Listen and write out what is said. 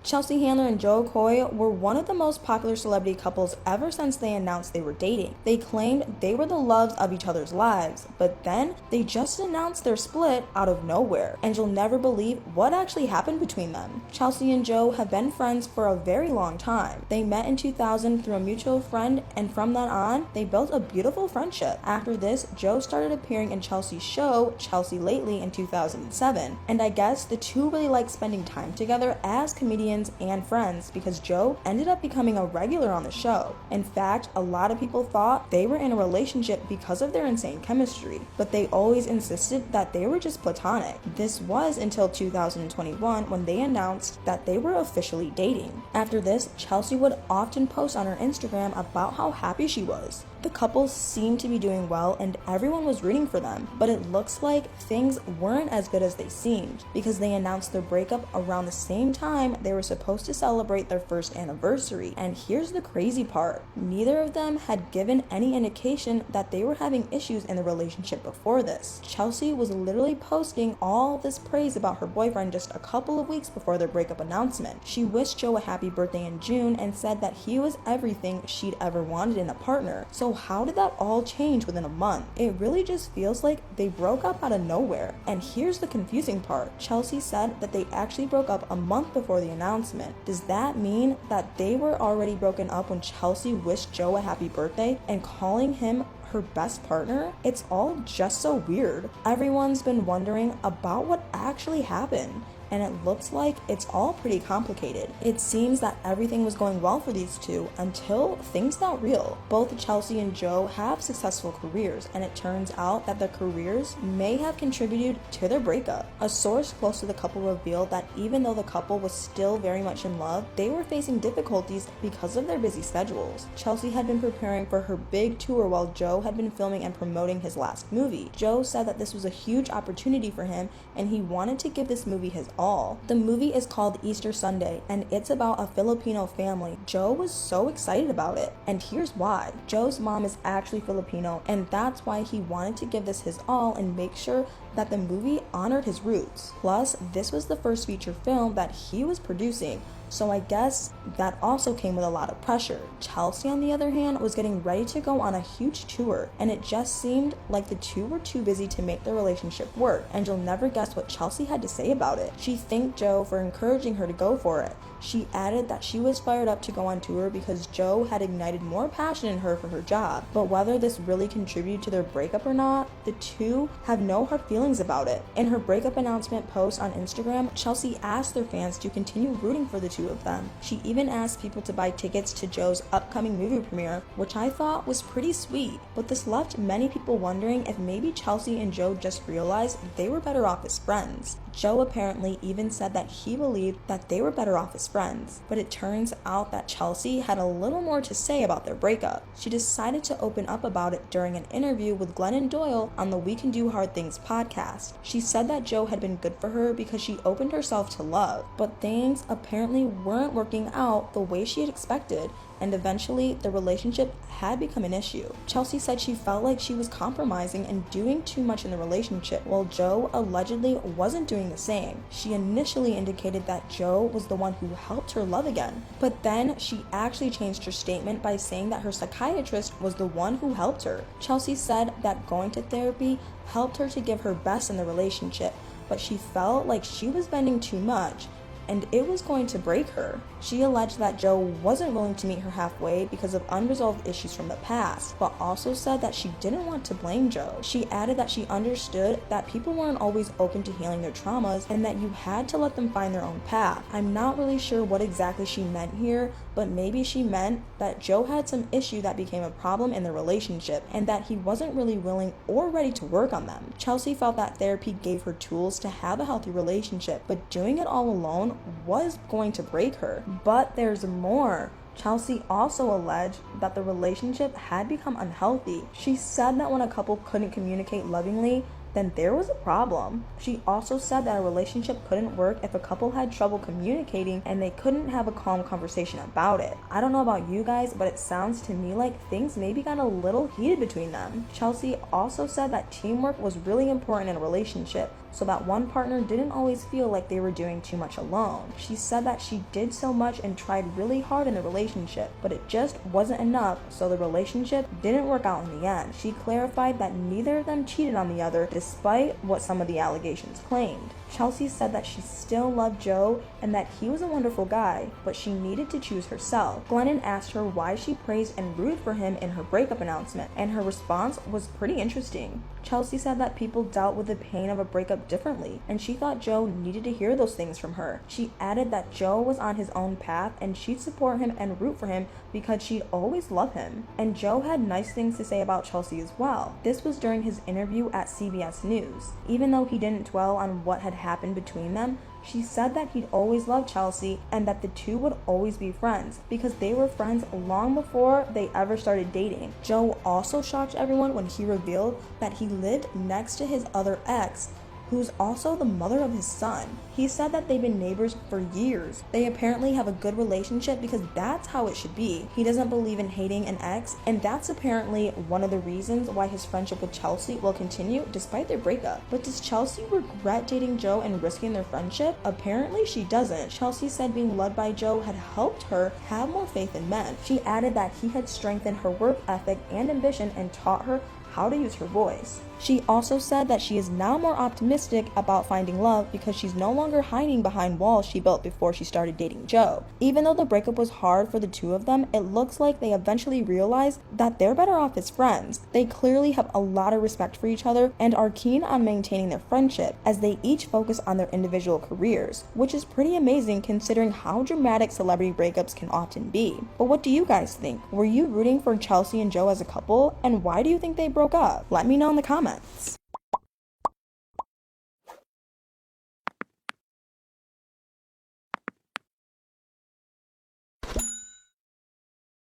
Chelsea Handler and Jo Koy were one of the most popular celebrity couples ever since they announced they were dating. They claimed they were the loves of each other's lives, but then they just announced their split out of nowhere, and you'll never believe what actually happened between them. Chelsea and Jo have been friends for a very long time. They met in 2000 through a mutual friend, and from then on, they built a beautiful friendship. After this, Jo started appearing in Chelsea's show, Chelsea Lately, in 2007, and I guess the two really like spending time together as comedians and friends because Jo ended up becoming a regular on the show. In fact, a lot of people thought they were in a relationship because of their insane chemistry, but they always insisted that they were just platonic. This was until 2021 when they announced that they were officially dating. After this, Chelsea would often post on her Instagram about how happy she was. The couple seemed to be doing well and everyone was rooting for them, but it looks like things weren't as good as they seemed because they announced their breakup around the same time they were supposed to celebrate their first anniversary. And here's the crazy part. Neither of them had given any indication that they were having issues in the relationship before this. Chelsea was literally posting all this praise about her boyfriend just a couple of weeks before their breakup announcement. She wished Jo a happy birthday in June and said that he was everything she'd ever wanted in a partner. So how did that all change within a month? It really just feels like they broke up out of nowhere. And here's the confusing part. Chelsea said that they actually broke up a month before the announcement. Does that mean that they were already broken up when Chelsea wished Jo a happy birthday and calling him her best partner? It's all just so weird. Everyone's been wondering about what actually happened, and it looks like it's all pretty complicated. It seems that everything was going well for these two until things got real. Both Chelsea and Jo have successful careers, and it turns out that their careers may have contributed to their breakup. A source close to the couple revealed that even though the couple was still very much in love, they were facing difficulties because of their busy schedules. Chelsea had been preparing for her big tour while Jo had been filming and promoting his last movie. Jo said that this was a huge opportunity for him, and he wanted to give this movie his all. The movie is called Easter Sunday, and it's about a Filipino family. Jo was so excited about it, and here's why. Jo's mom is actually Filipino, and that's why he wanted to give this his all and make sure that the movie honored his roots. Plus, this was the first feature film that he was producing, so I guess that also came with a lot of pressure. Chelsea, on the other hand, was getting ready to go on a huge tour, and it just seemed like the two were too busy to make their relationship work, and you'll never guess what Chelsea had to say about it. She thanked Jo for encouraging her to go for it. She added that she was fired up to go on tour because Jo had ignited more passion in her for her job, but whether this really contributed to their breakup or not, the two have no hard feelings about it. In her breakup announcement post on Instagram, Chelsea asked their fans to continue rooting for the two of them. She even asked people to buy tickets to Jo's upcoming movie premiere, which I thought was pretty sweet, but this left many people wondering if maybe Chelsea and Jo just realized they were better off as friends. Jo apparently even said that he believed that they were better off as friends, but it turns out that Chelsea had a little more to say about their breakup. She decided to open up about it during an interview with Glennon Doyle on the We Can Do Hard Things podcast. She said that Jo had been good for her because she opened herself to love, but things apparently weren't working out the way she had expected, and eventually the relationship had become an issue. Chelsea said she felt like she was compromising and doing too much in the relationship, while Jo allegedly wasn't doing the same. She initially indicated that Jo was the one who helped her love again, but then she actually changed her statement by saying that her psychiatrist was the one who helped her. Chelsea said that going to therapy helped her to give her best in the relationship, but she felt like she was bending too much, and it was going to break her. She alleged that Jo wasn't willing to meet her halfway because of unresolved issues from the past, but also said that she didn't want to blame Jo. She added that she understood that people weren't always open to healing their traumas and that you had to let them find their own path. I'm not really sure what exactly she meant here, but maybe she meant that Jo had some issue that became a problem in the relationship and that he wasn't really willing or ready to work on them. Chelsea felt that therapy gave her tools to have a healthy relationship, but doing it all alone was going to break her. But there's more. Chelsea also alleged that the relationship had become unhealthy. She said that when a couple couldn't communicate lovingly, then there was a problem. She also said that a relationship couldn't work if a couple had trouble communicating and they couldn't have a calm conversation about it. I don't know about you guys, but it sounds to me like things maybe got a little heated between them. Chelsea also said that teamwork was really important in a relationship, so that one partner didn't always feel like they were doing too much alone. She said that she did so much and tried really hard in the relationship, but it just wasn't enough, so the relationship didn't work out in the end. She clarified that neither of them cheated on the other, despite what some of the allegations claimed. Chelsea said that she still loved Joe and that he was a wonderful guy, but she needed to choose herself. Glennon asked her why she praised and rooted for him in her breakup announcement, and her response was pretty interesting. Chelsea said that people dealt with the pain of a breakup differently, and she thought Joe needed to hear those things from her. She added that Joe was on his own path and she'd support him and root for him because she'd always love him. And Joe had nice things to say about Chelsea as well. This was during his interview at CBS News. Even though he didn't dwell on what had happened between them, she said that he'd always loved Chelsea and that the two would always be friends because they were friends long before they ever started dating. Joe also shocked everyone when he revealed that he lived next to his other ex, who's also the mother of his son. He said that they've been neighbors for years. They apparently have a good relationship because that's how it should be. He doesn't believe in hating an ex, and that's apparently one of the reasons why his friendship with Chelsea will continue despite their breakup. But does Chelsea regret dating Joe and risking their friendship? Apparently she doesn't. Chelsea said being loved by Joe had helped her have more faith in men. She added that he had strengthened her work ethic and ambition and taught her how to use her voice. She also said that she is now more optimistic about finding love because she's no longer hiding behind walls she built before she started dating Joe. Even though the breakup was hard for the two of them, it looks like they eventually realized that they're better off as friends. They clearly have a lot of respect for each other and are keen on maintaining their friendship as they each focus on their individual careers, which is pretty amazing considering how dramatic celebrity breakups can often be. But what do you guys think? Were you rooting for Chelsea and Joe as a couple, and why do you think they broke up? Let me know in the comments.